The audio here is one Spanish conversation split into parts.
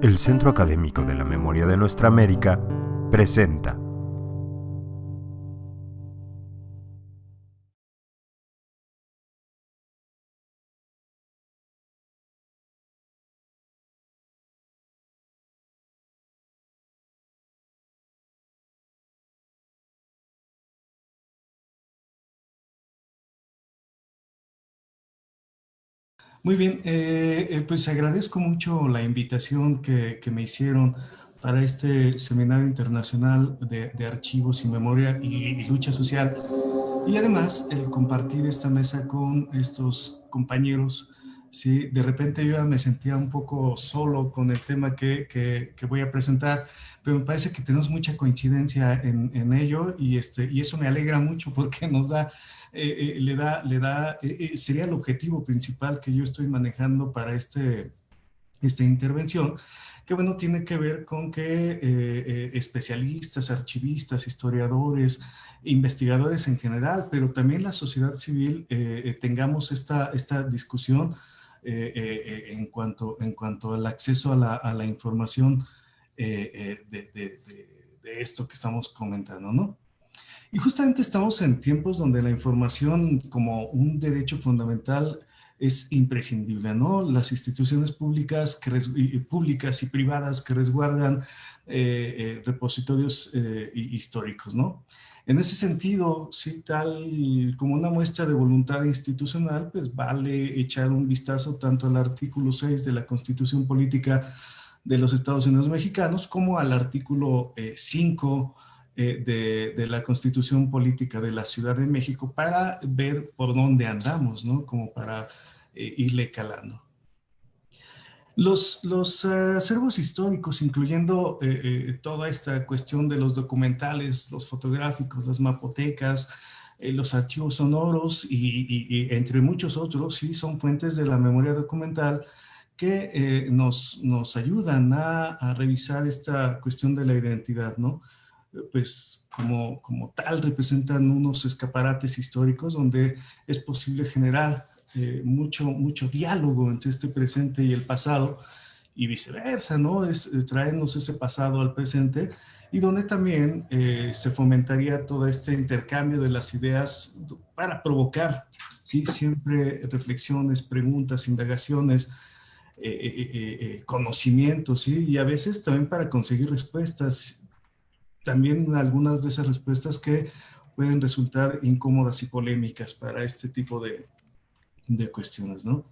El Centro Académico de la Memoria de Nuestra América presenta Muy bien, pues agradezco mucho la invitación que me hicieron para este Seminario Internacional de Archivos y Memoria y Lucha Social, y además el compartir esta mesa con estos compañeros. Sí, de repente yo ya me sentía un poco solo con el tema que voy a presentar, pero me parece que tenemos mucha coincidencia en ello, y eso me alegra mucho porque nos da, sería el objetivo principal que yo estoy manejando para esta intervención, que bueno, tiene que ver con que especialistas, archivistas, historiadores, investigadores en general, pero también la sociedad civil, tengamos esta discusión en cuanto al acceso a la información de esto que estamos comentando, ¿no? Y justamente estamos en tiempos donde la información como un derecho fundamental es imprescindible, ¿no? Las instituciones públicas, públicas y privadas que resguardan repositorios históricos, ¿no? En ese sentido, sí, tal como una muestra de voluntad institucional, pues vale echar un vistazo tanto al artículo 6 de la Constitución Política de los Estados Unidos Mexicanos como al artículo 5 de la Constitución Política de la Ciudad de México para ver por dónde andamos, ¿no? Como para irle calando. Los acervos históricos, incluyendo toda esta cuestión de los documentales, los fotográficos, las mapotecas, los archivos sonoros y entre muchos otros, sí, son fuentes de la memoria documental que nos ayudan a revisar esta cuestión de la identidad, ¿no? Pues como tal representan unos escaparates históricos donde es posible generar mucho diálogo entre este presente y el pasado y viceversa, ¿no? Traernos ese pasado al presente y donde también se fomentaría todo este intercambio de las ideas para provocar, ¿sí? Siempre reflexiones, preguntas, indagaciones, conocimientos, ¿sí? Y a veces también para conseguir respuestas, también algunas de esas respuestas que pueden resultar incómodas y polémicas para este tipo de cuestiones, ¿no?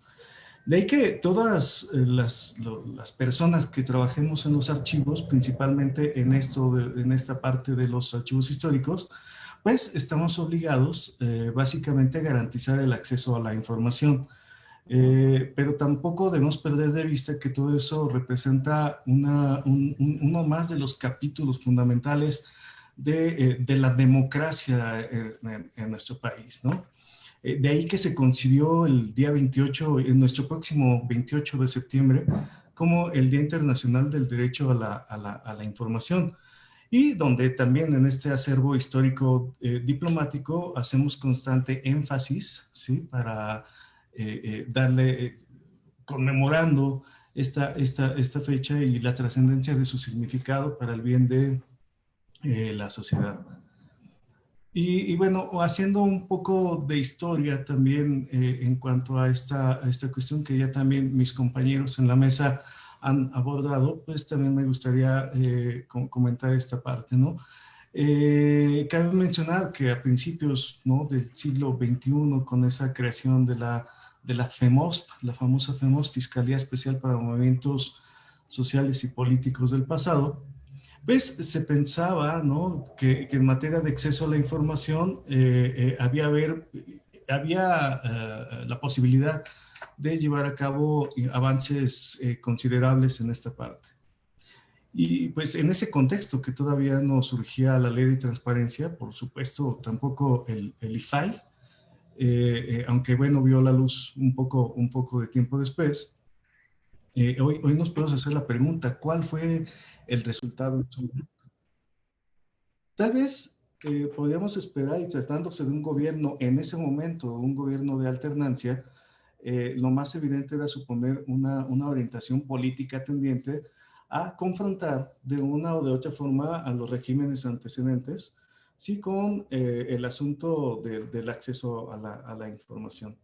De ahí que todas las personas que trabajemos en los archivos, principalmente en esta parte de los archivos históricos, pues estamos obligados básicamente a garantizar el acceso a la información. Pero tampoco debemos perder de vista que todo eso representa uno más de los capítulos fundamentales de la democracia en nuestro país, ¿no? De ahí que se concibió el día 28, en nuestro próximo 28 de septiembre, como el Día Internacional del Derecho a la Información, y donde también en este acervo histórico diplomático hacemos constante énfasis, ¿sí? Para darle, conmemorando esta fecha y la trascendencia de su significado para el bien de la sociedad. Y bueno, haciendo un poco de historia también en cuanto a esta cuestión que ya también mis compañeros en la mesa han abordado, pues también me gustaría comentar esta parte, ¿no? Cabe mencionar que a principios, ¿no?, del siglo XXI, con esa creación de la FEMOSP, la famosa FEMOSP, Fiscalía Especial para Movimientos Sociales y Políticos del Pasado, pues se pensaba, ¿no?, que en materia de acceso a la información había la posibilidad de llevar a cabo avances considerables en esta parte. Y pues en ese contexto que todavía no surgía la ley de transparencia, por supuesto tampoco el IFAI, aunque bueno, vio la luz un poco de tiempo después. Hoy nos podemos hacer la pregunta, ¿cuál fue el resultado? Tal vez podríamos esperar, y tratándose de un gobierno en ese momento, un gobierno de alternancia, lo más evidente era suponer una orientación política tendiente a confrontar de una o de otra forma a los regímenes antecedentes, sí, con el asunto del acceso a la información.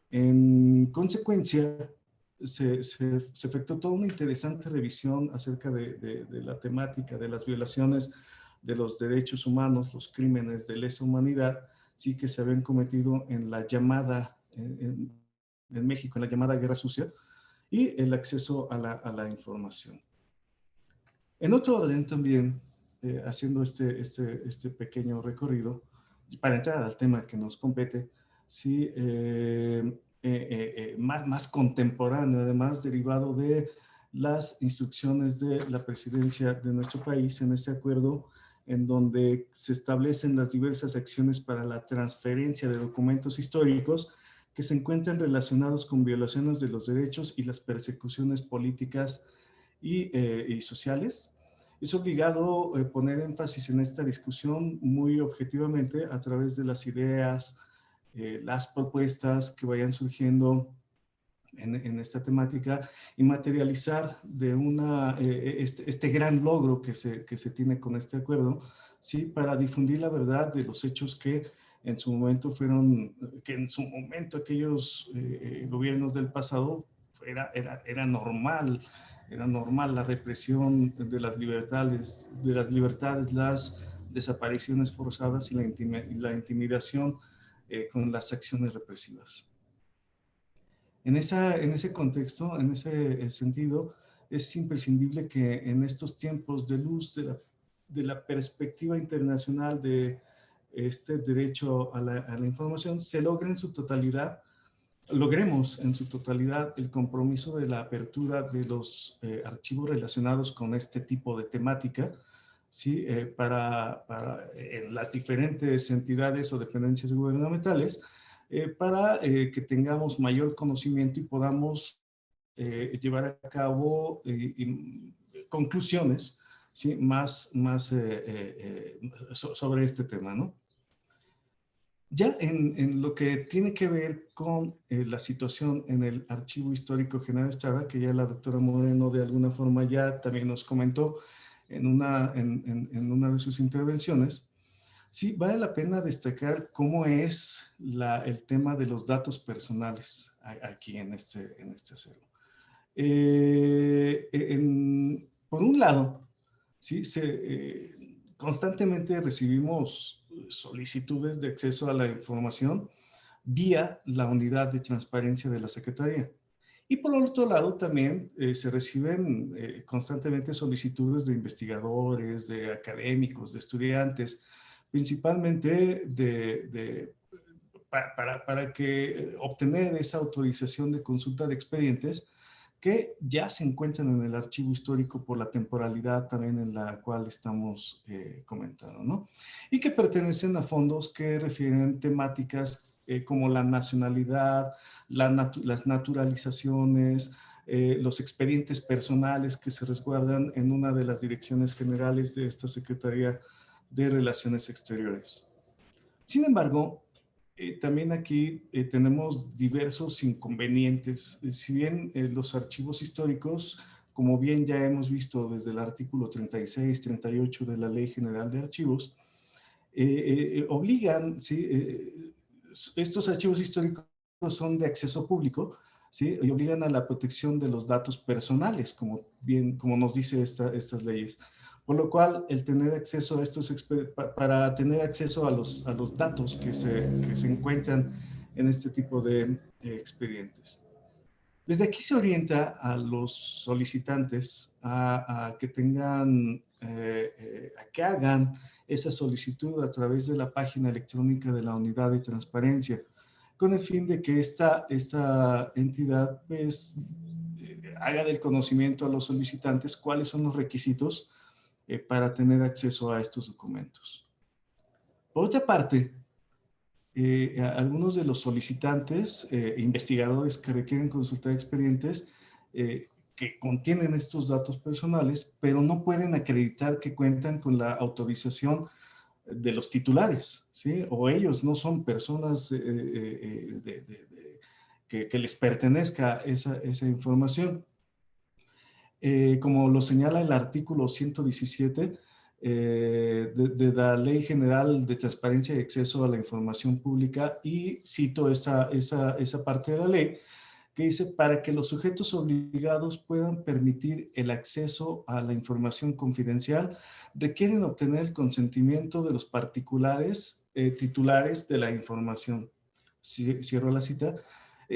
En consecuencia, se efectuó toda una interesante revisión acerca de la temática de las violaciones de los derechos humanos, los crímenes de lesa humanidad, sí que se habían cometido en la llamada, en México, en la llamada Guerra Sucia, y el acceso a la información. En otro orden también, haciendo este pequeño recorrido, para entrar al tema que nos compete, sí, más contemporáneo, además derivado de las instrucciones de la presidencia de nuestro país en este acuerdo, en donde se establecen las diversas acciones para la transferencia de documentos históricos que se encuentran relacionados con violaciones de los derechos y las persecuciones políticas y sociales. Es obligado poner énfasis en esta discusión muy objetivamente a través de las ideas, las propuestas que vayan surgiendo en esta temática y materializar de este gran logro que se tiene con este acuerdo, ¿sí? Para difundir la verdad de los hechos que en su momento aquellos gobiernos del pasado era normal la represión de las libertades, las desapariciones forzadas y la intimidación con las acciones represivas. En ese contexto, en ese sentido, es imprescindible que en estos tiempos de luz de la perspectiva internacional de este derecho a la información, logremos en su totalidad el compromiso de la apertura de los archivos relacionados con este tipo de temática, ¿sí? Para en las diferentes entidades o dependencias gubernamentales, para que tengamos mayor conocimiento y podamos llevar a cabo conclusiones, ¿sí? más sobre este tema, ¿no? Ya en lo que tiene que ver con la situación en el Archivo Histórico General Estrada, que ya la doctora Moreno de alguna forma ya también nos comentó en una de sus intervenciones, sí, vale la pena destacar cómo es el tema de los datos personales aquí en este acervo. Por un lado, ¿sí? Constantemente recibimos solicitudes de acceso a la información vía la unidad de transparencia de la Secretaría. Y por otro lado, también se reciben constantemente solicitudes de investigadores, de académicos, de estudiantes, principalmente para que obtener esa autorización de consulta de expedientes que ya se encuentran en el archivo histórico por la temporalidad también en la cual estamos comentando, ¿no? Y que pertenecen a fondos que refieren temáticas como la nacionalidad, las naturalizaciones, los expedientes personales que se resguardan en una de las direcciones generales de esta Secretaría de Relaciones Exteriores. Sin embargo, también aquí tenemos diversos inconvenientes. Si bien los archivos históricos, como bien ya hemos visto desde el artículo 36, 38 de la Ley General de Archivos, obligan, ¿sí? Estos archivos históricos son de acceso público, ¿sí? Y obligan a la protección de los datos personales, como nos dice estas leyes. Por lo cual, el tener acceso a para tener acceso a los datos que se encuentran en este tipo de expedientes. Desde aquí se orienta a los solicitantes a que a que hagan esa solicitud a través de la página electrónica de la Unidad de Transparencia, con el fin de que esta entidad pues, haga del conocimiento a los solicitantes cuáles son los requisitos para tener acceso a estos documentos. Por otra parte, algunos de los solicitantes, investigadores que requieren consultar expedientes que contienen estos datos personales, pero no pueden acreditar que cuentan con la autorización de los titulares, ¿sí? O ellos no son personas que les pertenezca esa información. como lo señala el artículo 117 de la Ley General de Transparencia y Acceso a la Información Pública, y cito esa parte de la ley, que dice: para que los sujetos obligados puedan permitir el acceso a la información confidencial, requieren obtener el consentimiento de los particulares titulares de la información. Cierro la cita.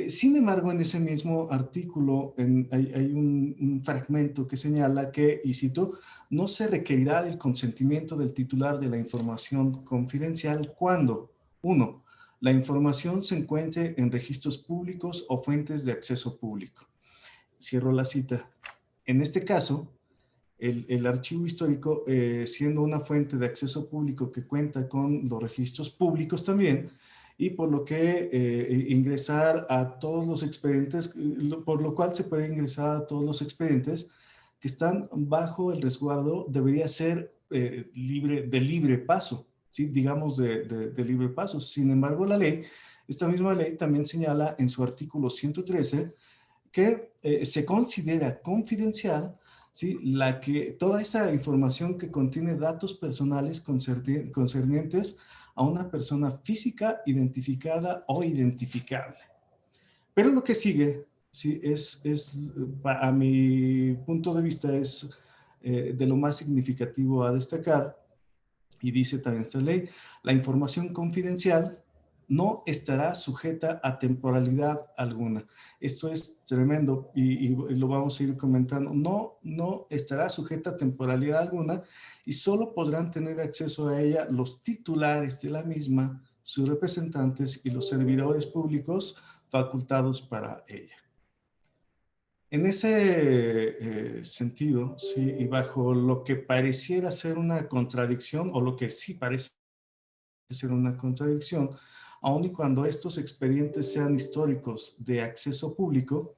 Sin embargo, en ese mismo artículo hay un fragmento que señala que, y cito, no se requerirá del consentimiento del titular de la información confidencial cuando, uno, la información se encuentre en registros públicos o fuentes de acceso público. Cierro la cita. En este caso, el archivo histórico, siendo una fuente de acceso público que cuenta con los registros públicos también, y por lo que ingresar a todos los expedientes, por lo cual se puede ingresar a todos los expedientes que están bajo el resguardo, debería ser de libre paso, ¿sí? Digamos de libre paso. Sin embargo, esta misma ley también señala en su artículo 113 que se considera confidencial, ¿sí? Toda esa información que contiene datos personales concernientes a una persona física identificada o identificable. Pero lo que sigue, ¿sí? A mi punto de vista, es de lo más significativo a destacar, y dice también esta ley: la información confidencial no estará sujeta a temporalidad alguna. Esto es tremendo y lo vamos a ir comentando. No estará sujeta a temporalidad alguna, y solo podrán tener acceso a ella los titulares de la misma, sus representantes y los servidores públicos facultados para ella. En ese sentido, sí, y bajo lo que pareciera ser una contradicción, o lo que sí parece ser una contradicción, aun y cuando estos expedientes sean históricos de acceso público,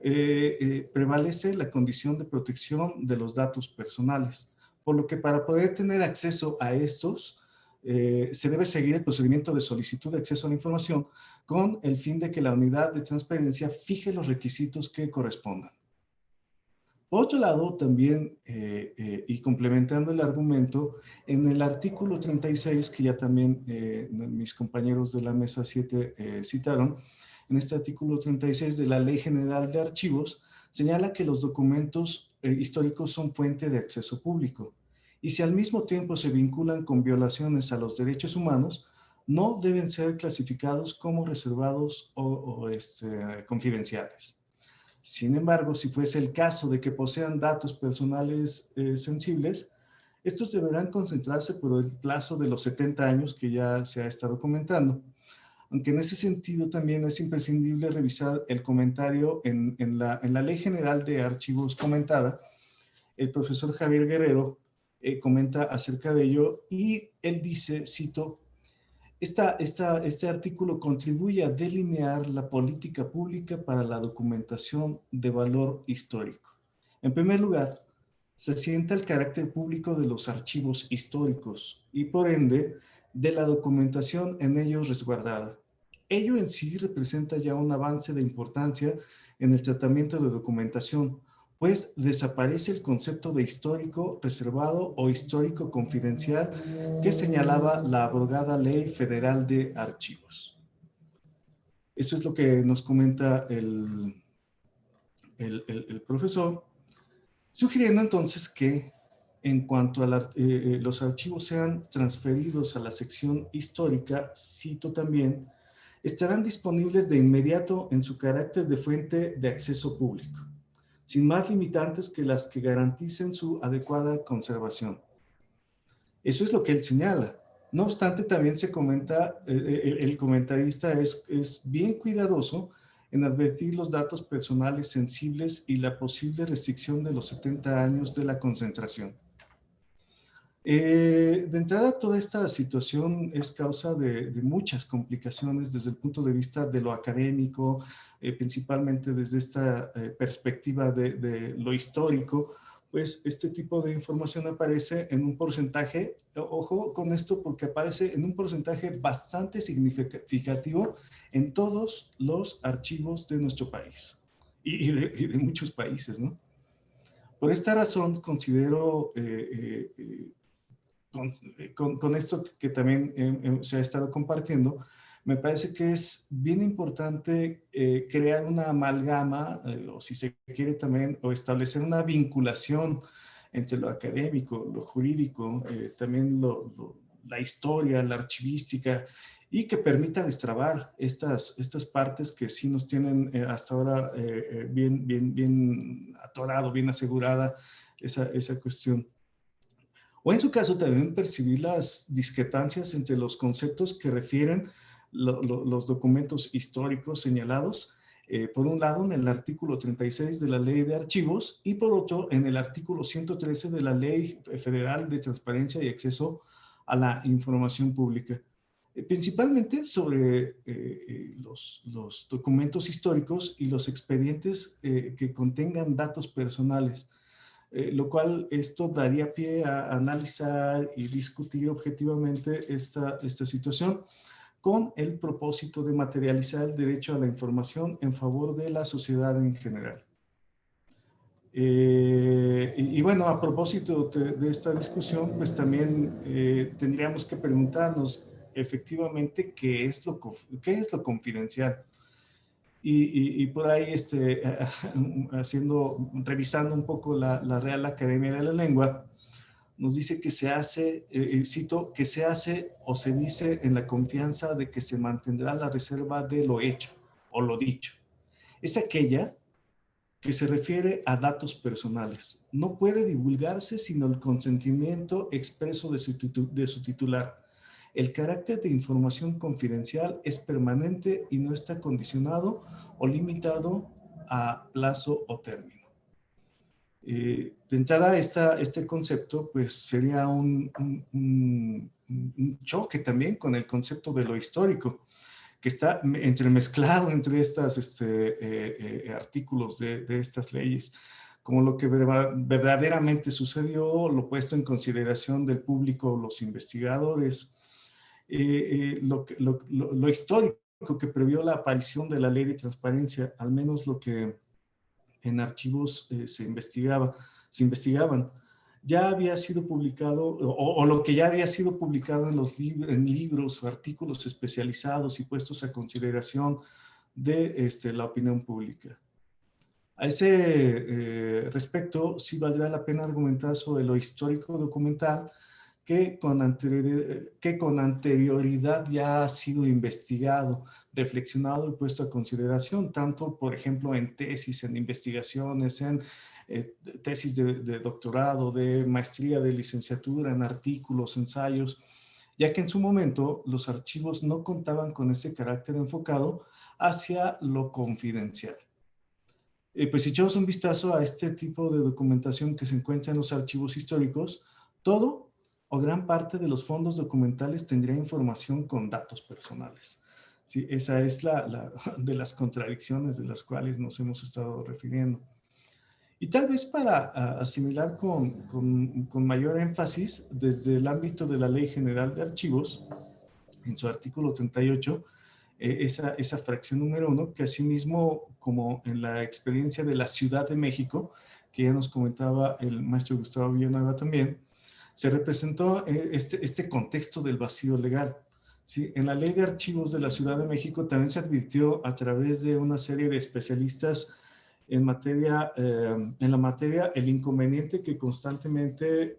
prevalece la condición de protección de los datos personales, por lo que para poder tener acceso a estos, se debe seguir el procedimiento de solicitud de acceso a la información con el fin de que la unidad de transparencia fije los requisitos que correspondan. Por otro lado, también, y complementando el argumento, en el artículo 36, que ya también mis compañeros de la mesa 7 citaron, en este artículo 36 de la Ley General de Archivos, señala que los documentos históricos son fuente de acceso público, y si al mismo tiempo se vinculan con violaciones a los derechos humanos, no deben ser clasificados como reservados o confidenciales. Sin embargo, si fuese el caso de que posean datos personales sensibles, estos deberán concentrarse por el plazo de los 70 años que ya se ha estado comentando. Aunque en ese sentido también es imprescindible revisar el comentario en la Ley General de Archivos comentada. El profesor Javier Guerrero comenta acerca de ello, y él dice, cito: este artículo contribuye a delinear la política pública para la documentación de valor histórico. En primer lugar, se asienta el carácter público de los archivos históricos y, por ende, de la documentación en ellos resguardada. Ello en sí representa ya un avance de importancia en el tratamiento de documentación, pues desaparece el concepto de histórico reservado o histórico confidencial que señalaba la abrogada Ley Federal de Archivos. Eso es lo que nos comenta el profesor, sugiriendo entonces que en cuanto a los archivos sean transferidos a la sección histórica, cito también, estarán disponibles de inmediato en su carácter de fuente de acceso público, sin más limitantes que las que garanticen su adecuada conservación. Eso es lo que él señala. No obstante, también se comenta, el comentarista es bien cuidadoso en advertir los datos personales sensibles y la posible restricción de los 70 años de la concentración. De entrada, toda esta situación es causa de muchas complicaciones desde el punto de vista de lo académico, principalmente desde esta perspectiva de lo histórico. Pues este tipo de información aparece en un porcentaje, ojo con esto, porque aparece en un porcentaje bastante significativo en todos los archivos de nuestro país y de muchos países, ¿no? Por esta razón, considero, con esto que también se ha estado compartiendo, me parece que es bien importante crear una amalgama, o si se quiere también, o establecer una vinculación entre lo académico, lo jurídico, también la historia, la archivística, y que permita destrabar estas partes que sí nos tienen hasta ahora bien atorado, bien asegurada esa cuestión. O en su caso también percibir las discrepancias entre los conceptos que refieren los documentos históricos señalados, por un lado en el artículo 36 de la Ley de Archivos y por otro en el artículo 113 de la Ley Federal de Transparencia y Acceso a la Información Pública. Principalmente sobre los documentos históricos y los expedientes que contengan datos personales. Lo cual esto daría pie a analizar y discutir objetivamente esta situación con el propósito de materializar el derecho a la información en favor de la sociedad en general. Y bueno, a propósito de esta discusión, pues también tendríamos que preguntarnos efectivamente qué es lo confidencial. Y por ahí revisando un poco la Real Academia de la Lengua, nos dice que se hace, cito, que se hace o se dice en la confianza de que se mantendrá la reserva de lo hecho o lo dicho. Es aquella que se refiere a datos personales. No puede divulgarse sino el consentimiento expreso de su titular. El carácter de información confidencial es permanente y no está condicionado o limitado a plazo o término. De entrada, este concepto pues sería un choque también con el concepto de lo histórico, que está entremezclado entre estos artículos de estas leyes, como lo que verdaderamente sucedió, lo puesto en consideración del público, los investigadores, lo histórico que previó la aparición de la ley de transparencia, al menos lo que en archivos se investigaban. Ya había sido publicado, o lo que ya había sido publicado en libros o artículos especializados y puestos a consideración de la opinión pública. A ese respecto, sí valdrá la pena argumentar sobre lo histórico documental que con anterioridad ya ha sido investigado, reflexionado y puesto a consideración, tanto, por ejemplo, en tesis, en investigaciones, en tesis de doctorado, de maestría, de licenciatura, en artículos, ensayos, ya que en su momento los archivos no contaban con ese carácter enfocado hacia lo confidencial. Pues si echamos un vistazo a este tipo de documentación que se encuentra en los archivos históricos, todo o gran parte de los fondos documentales tendría información con datos personales. Sí, esa es de las contradicciones de las cuales nos hemos estado refiriendo. Y tal vez para asimilar con mayor énfasis, desde el ámbito de la Ley General de Archivos, en su artículo 38, esa fracción número 1, que asimismo, como en la experiencia de la Ciudad de México, que ya nos comentaba el maestro Gustavo Villanueva también, se representó este contexto del vacío legal. ¿Sí? En la Ley de Archivos de la Ciudad de México también se advirtió a través de una serie de especialistas en la materia el inconveniente que constantemente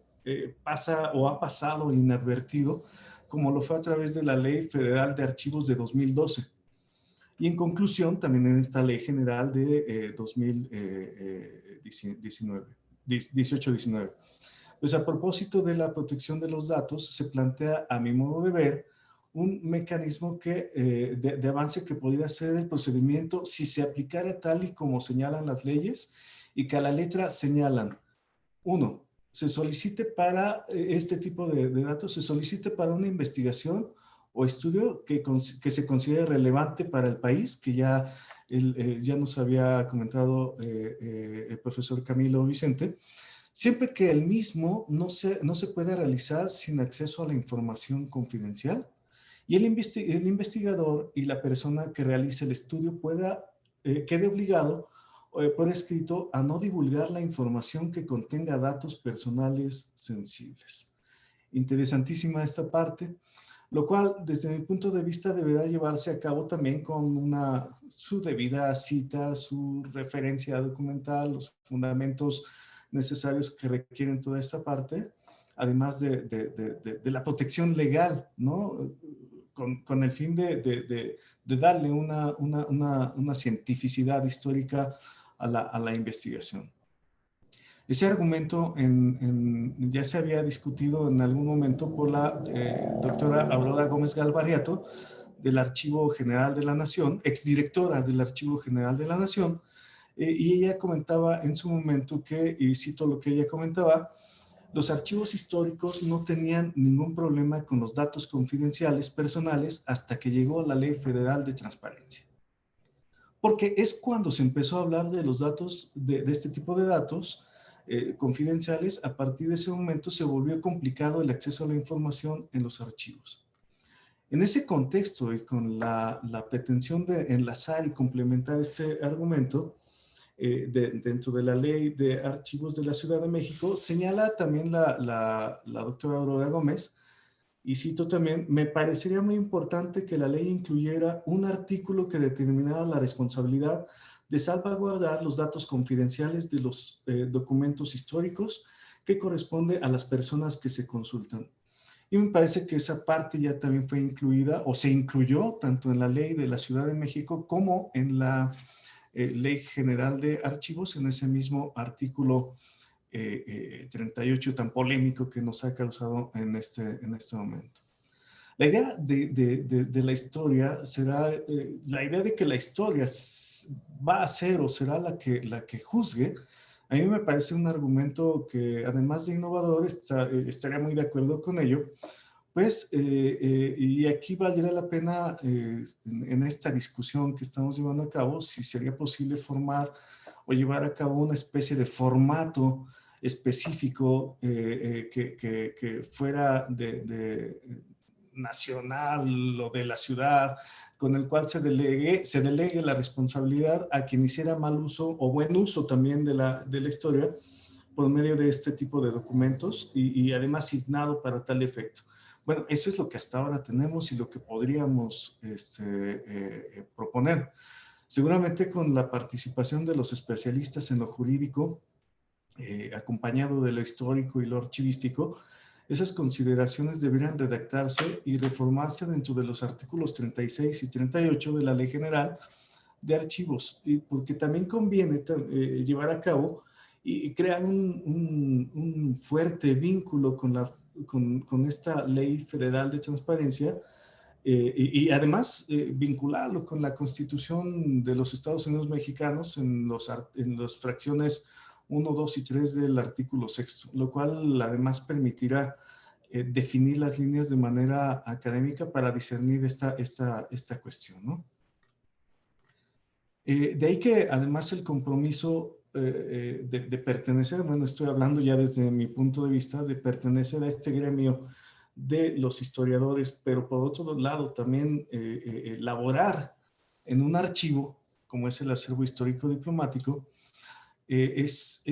pasa o ha pasado inadvertido, como lo fue a través de la Ley Federal de Archivos de 2012. Y en conclusión, también en esta Ley General de 18-19. Pues a propósito de la protección de los datos, se plantea, a mi modo de ver, un mecanismo de avance que podría ser el procedimiento si se aplicara tal y como señalan las leyes y que a la letra señalan. 1. Se solicite para este tipo de datos, se solicite para una investigación o estudio que se considere relevante para el país, que ya nos había comentado el profesor Camilo Vicente, siempre que el mismo no se puede realizar sin acceso a la información confidencial y el investigador y la persona que realice el estudio quede obligado por escrito a no divulgar la información que contenga datos personales sensibles. Interesantísima esta parte, lo cual desde mi punto de vista deberá llevarse a cabo también con su debida cita, su referencia documental, los fundamentos necesarios que requieren toda esta parte, además de la protección legal, ¿no? Con el fin de darle una cientificidad histórica a la investigación. Ese argumento ya se había discutido en algún momento por la doctora Aurora Gómez Galvarriato del Archivo General de la Nación, exdirectora del Archivo General de la Nación, y ella comentaba en su momento que, y cito lo que ella comentaba, los archivos históricos no tenían ningún problema con los datos confidenciales personales hasta que llegó la Ley Federal de Transparencia. Porque es cuando se empezó a hablar de los datos, de este tipo de datos confidenciales. A partir de ese momento se volvió complicado el acceso a la información en los archivos. En ese contexto y con la pretensión de enlazar y complementar este argumento, dentro de la Ley de Archivos de la Ciudad de México, señala también la doctora Aurora Gómez, y cito también, me parecería muy importante que la ley incluyera un artículo que determinara la responsabilidad de salvaguardar los datos confidenciales de los documentos históricos que corresponde a las personas que se consultan. Y me parece que esa parte ya también fue incluida o se incluyó tanto en la Ley de la Ciudad de México como en la Ley General de Archivos, en ese mismo artículo 38 tan polémico que nos ha causado en este momento. La idea de la historia será, la idea de que la historia va a ser o será la que juzgue, a mí me parece un argumento que además de innovador, estaría muy de acuerdo con ello, pues, y aquí valdría la pena en esta discusión que estamos llevando a cabo, si sería posible formar o llevar a cabo una especie de formato específico que fuera nacional o de la ciudad, con el cual se delegue la responsabilidad a quien hiciera mal uso o buen uso también de la historia por medio de este tipo de documentos y además signado para tal efecto. Bueno, eso es lo que hasta ahora tenemos y lo que podríamos proponer. Seguramente con la participación de los especialistas en lo jurídico, acompañado de lo histórico y lo archivístico, esas consideraciones deberían redactarse y reformarse dentro de los artículos 36 y 38 de la Ley General de Archivos, porque también conviene llevar a cabo y crear un fuerte vínculo con esta Ley Federal de Transparencia, y además vincularlo con la Constitución de los Estados Unidos Mexicanos en las fracciones 1, 2 y 3 del artículo 6, lo cual además permitirá definir las líneas de manera académica para discernir esta cuestión, ¿no? De ahí que además el compromiso de pertenecer, bueno, estoy hablando ya desde mi punto de vista, de pertenecer a este gremio de los historiadores, pero por otro lado también elaborar en un archivo, como es el acervo histórico diplomático, es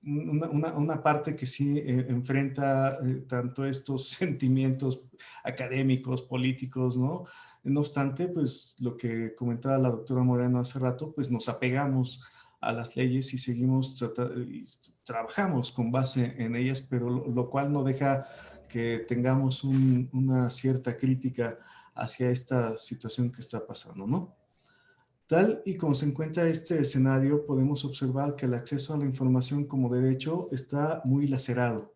una parte que sí enfrenta tanto estos sentimientos académicos, políticos, ¿no? No obstante, pues lo que comentaba la doctora Moreno hace rato, pues nos apegamos a las leyes y seguimos trabajamos con base en ellas, pero lo cual no deja que tengamos una cierta crítica hacia esta situación que está pasando, ¿no? Tal y como se encuentra este escenario, podemos observar que el acceso a la información como derecho está muy lacerado.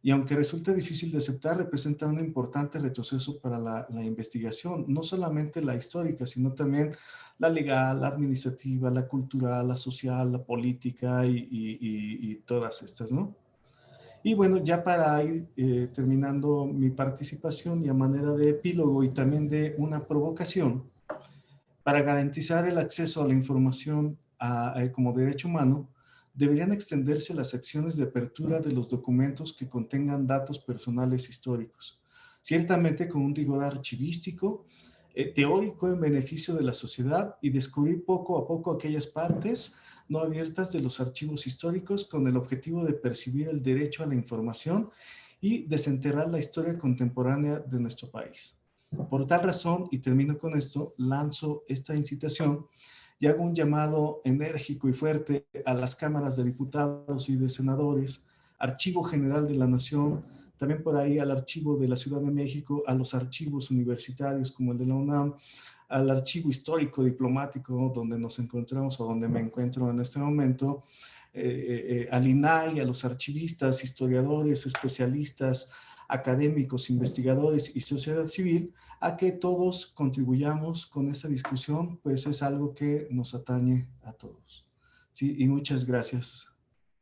Y aunque resulta difícil de aceptar, representa un importante retroceso para la investigación, no solamente la histórica, sino también la legal, la administrativa, la cultural, la social, la política y todas estas, ¿no? Y bueno, ya para ir terminando mi participación y a manera de epílogo y también de una provocación, para garantizar el acceso a la información como derecho humano, deberían extenderse las acciones de apertura de los documentos que contengan datos personales históricos, ciertamente con un rigor archivístico teórico en beneficio de la sociedad y descubrir poco a poco aquellas partes no abiertas de los archivos históricos con el objetivo de percibir el derecho a la información y desenterrar la historia contemporánea de nuestro país. Por tal razón, y termino con esto, lanzo esta incitación y hago un llamado enérgico y fuerte a las cámaras de diputados y de senadores, Archivo General de la Nación, también por ahí al Archivo de la Ciudad de México, a los archivos universitarios como el de la UNAM, al Archivo Histórico Diplomático donde nos encontramos o donde me encuentro en este momento, al INAI, a los archivistas, historiadores, especialistas, académicos, investigadores y sociedad civil, a que todos contribuyamos con esta discusión, pues es algo que nos atañe a todos. Sí, y muchas gracias.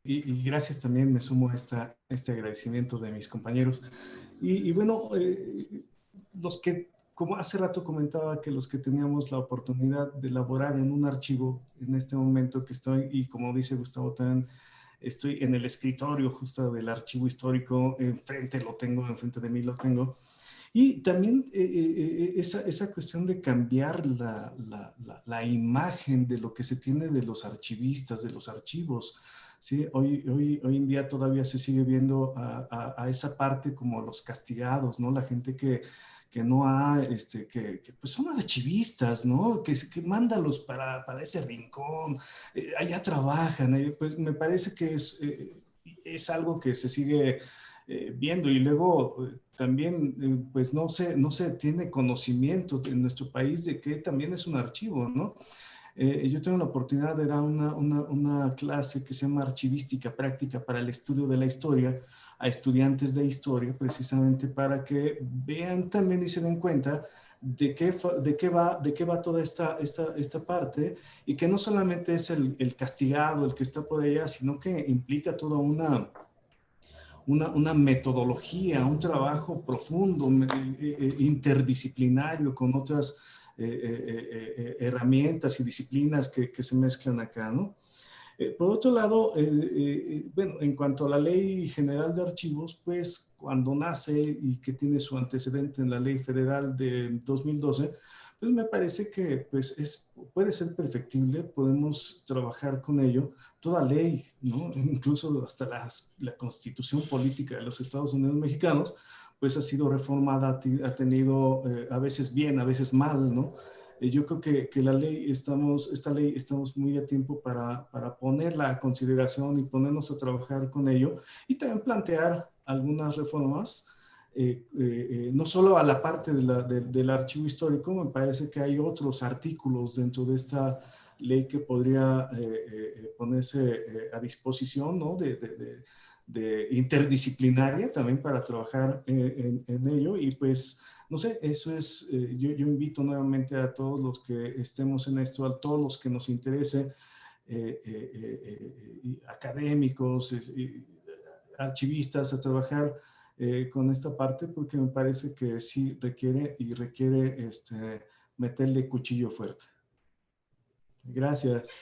Y gracias también, me sumo a este agradecimiento de mis compañeros. Y bueno, los que, como hace rato comentaba, que los que teníamos la oportunidad de elaborar en un archivo en este momento que estoy, y como dice Gustavo también, estoy en el escritorio justo del archivo histórico, enfrente de mí lo tengo. Y también esa cuestión de cambiar la imagen de lo que se tiene de los archivistas, de los archivos. ¿Sí? Hoy en día todavía se sigue viendo a esa parte como los castigados, ¿no? La gente que no ha, que pues son archivistas, ¿no? Que mándalos para ese rincón, allá trabajan, pues me parece que es algo que se sigue viendo y luego también pues no se tiene conocimiento en nuestro país de que también es un archivo, ¿no? Yo tengo la oportunidad de dar una clase que se llama Archivística Práctica para el Estudio de la Historia a estudiantes de historia, precisamente para que vean también y se den cuenta de qué va toda esta parte y que no solamente es el castigado, el que está por allá, sino que implica toda una metodología, un trabajo profundo, interdisciplinario con otras herramientas y disciplinas que se mezclan acá, ¿no? Por otro lado, bueno, en cuanto a la Ley General de Archivos, pues cuando nace y que tiene su antecedente en la Ley Federal de 2012, pues me parece que pues puede ser perfectible, podemos trabajar con ello. Toda ley, ¿no? Incluso hasta la Constitución Política de los Estados Unidos Mexicanos, pues ha sido reformada, ha tenido a veces bien, a veces mal, ¿no? Yo creo que esta ley estamos muy a tiempo para ponerla a consideración y ponernos a trabajar con ello y también plantear algunas reformas, no solo a la parte del archivo histórico, me parece que hay otros artículos dentro de esta ley que podría ponerse a disposición, ¿no? de interdisciplinaria también para trabajar en ello y pues no sé, eso es, yo invito nuevamente a todos los que estemos en esto, a todos los que nos interese, académicos, archivistas, a trabajar con esta parte porque me parece que sí requiere meterle cuchillo fuerte. Gracias.